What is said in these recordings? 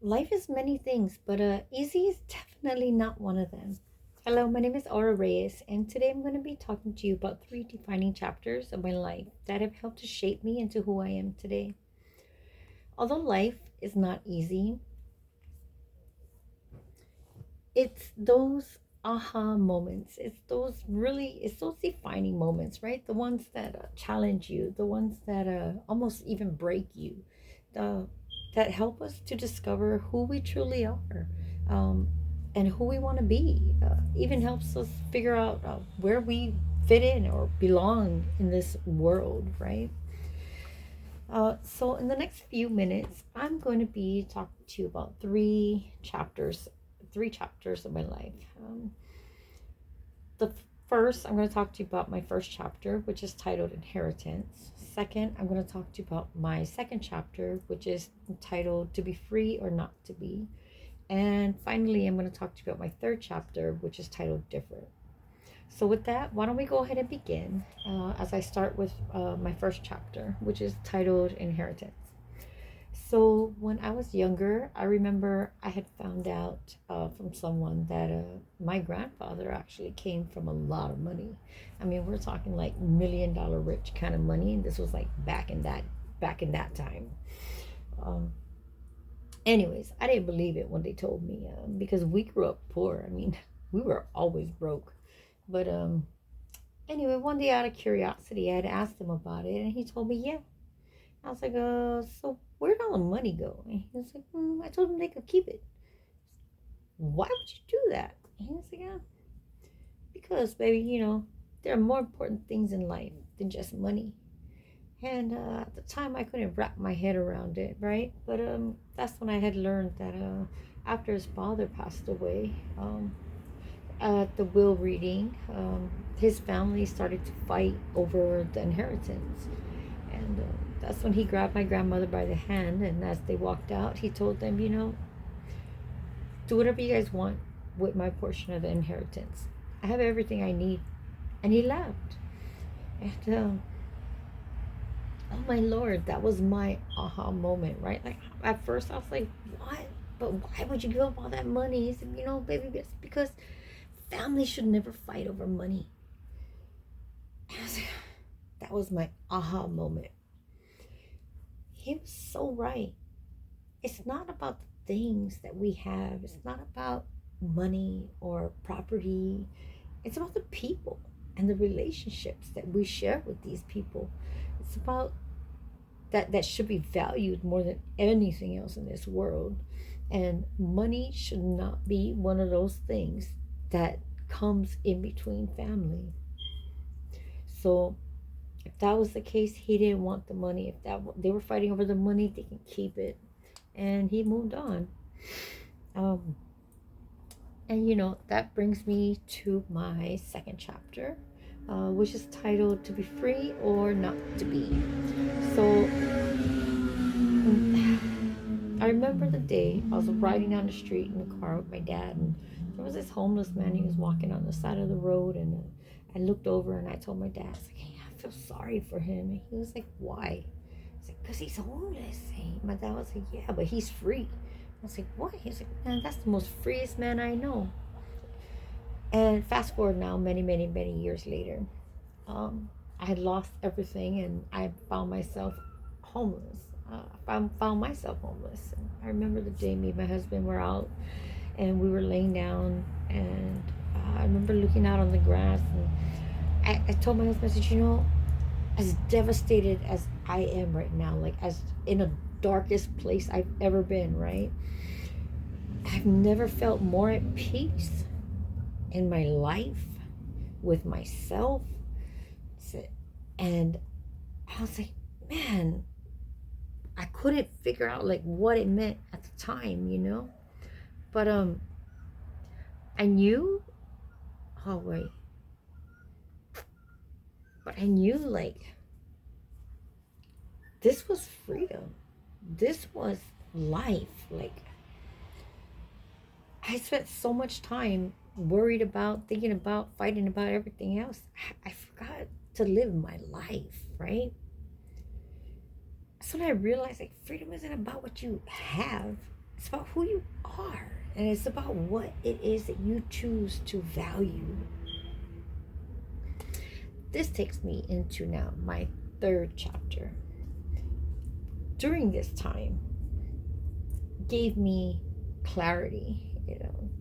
Life is many things, but easy is definitely not one of them. Hello, my name is Aura Reyes, and today I'm going to be talking to you about three defining chapters of my life that have helped to shape me into who I am today. Although life is not easy, it's those aha moments. It's those defining moments, right? The ones that challenge you, the ones that almost even break you, the that help us to discover who we truly are, um, and who we want to be. Even helps us figure out where we fit in or belong in this world, right? So in the next few minutes, I'm going to be talking to you about three chapters of my life. The first, I'm going to talk to you about my first chapter, which is titled Inheritance. Second, I'm going to talk to you about my second chapter, which is entitled To Be Free or Not to Be. And finally, I'm going to talk to you about my third chapter, which is titled Different. So, with that, why don't we go ahead and begin as I start with my first chapter, which is titled Inheritance. So when I was younger, I remember I had found out from someone that my grandfather actually came from a lot of money. I mean, we're talking like $1 million rich kind of money, and this was like back in that time. Um, Anyways, I didn't believe it when they told me because we grew up poor. I mean, we were always broke. But anyway, one day out of curiosity, I had asked him about it, and he told me, yeah. I was like, so where'd all the money go? And he was like, I told him they could keep it. Why would you do that? And he was like, yeah, because, baby, there are more important things in life than just money. And at the time, I couldn't wrap my head around it, right? But that's when I had learned that after his father passed away, at the will reading, his family started to fight over the inheritance. And that's when he grabbed my grandmother by the hand. And as they walked out, he told them, do whatever you guys want with my portion of the inheritance. I have everything I need. And he left. And oh my Lord, that was my aha moment, right? Like at first I was like, what? But why would you give up all that money? He said, baby, it's because families should never fight over money. And I was like, that was my aha moment. He was so right. It's not about the things that we have, it's not about money or property. It's about the people and the relationships that we share with these people. It's about that should be valued more than anything else in this world. And money should not be one of those things that comes in between family. So if that was the case, he didn't want the money. If that they were fighting over the money, they can keep it. And he moved on. Um, and that brings me to my second chapter, which is titled To Be Free or Not to Be. So I remember the day I was riding down the street in the car with my dad, and there was this homeless man. He was walking on the side of the road, and I looked over and I told my dad, I was like, hey, I feel sorry for him. And he was like, why? I was like, because he's homeless. And my dad was like, yeah, but he's free. I was like, what? He was like, man, that's the most freest man I know. And fast forward now, many, many, many years later, I had lost everything and I found myself homeless. I found myself homeless. And I remember the day me and my husband were out and we were laying down, and I remember looking out on the grass, and I told my husband, I said, as devastated as I am right now, like as in a darkest place I've ever been, right? I've never felt more at peace in my life with myself. And I was like, man, I couldn't figure out like what it meant at the time. But I knew, oh wait, but I knew like this was freedom. This was life. Like I spent so much time worried about, thinking about, fighting about everything else. I forgot to live my life, right? So then I realized like freedom isn't about what you have. It's about who you are, and it's about what it is that you choose to value. This takes me into now my third chapter. During this time, gave me clarity,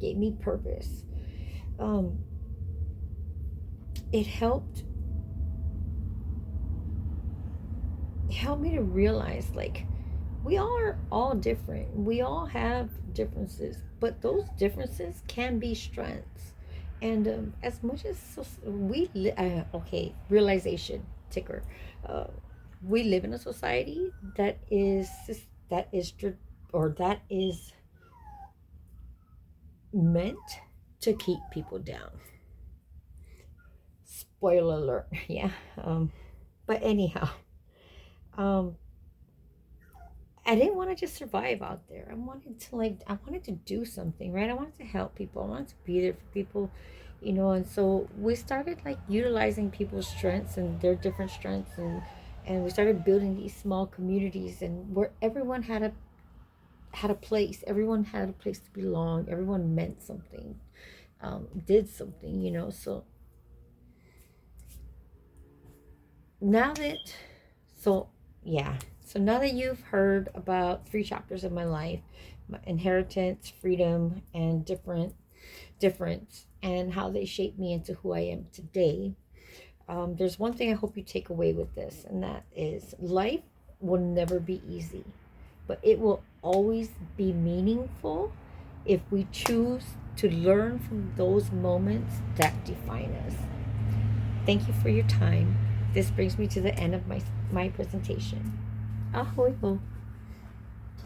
gave me purpose. It helped me to realize, like, we are all different. We all have differences, but those differences can be strengths. And as much as realization ticker, uh, we live in a society that is or that is meant to keep people down. Spoiler alert. Yeah. But anyhow, um, I didn't want to just survive out there. I wanted to do something, right? I wanted to help people. I wanted to be there for people, and so we started like utilizing people's strengths and their different strengths, and we started building these small communities, and where everyone had a place. Everyone had a place to belong. Everyone meant something, did something, so now that so yeah so now that you've heard about 3 chapters of my life, my inheritance, freedom, and difference, and how they shaped me into who I am today, there's one thing I hope you take away with this, and that is life will never be easy, but it will always be meaningful if we choose to learn from those moments that define us. Thank you for your time. This brings me to the end of my presentation. Ahoy ho.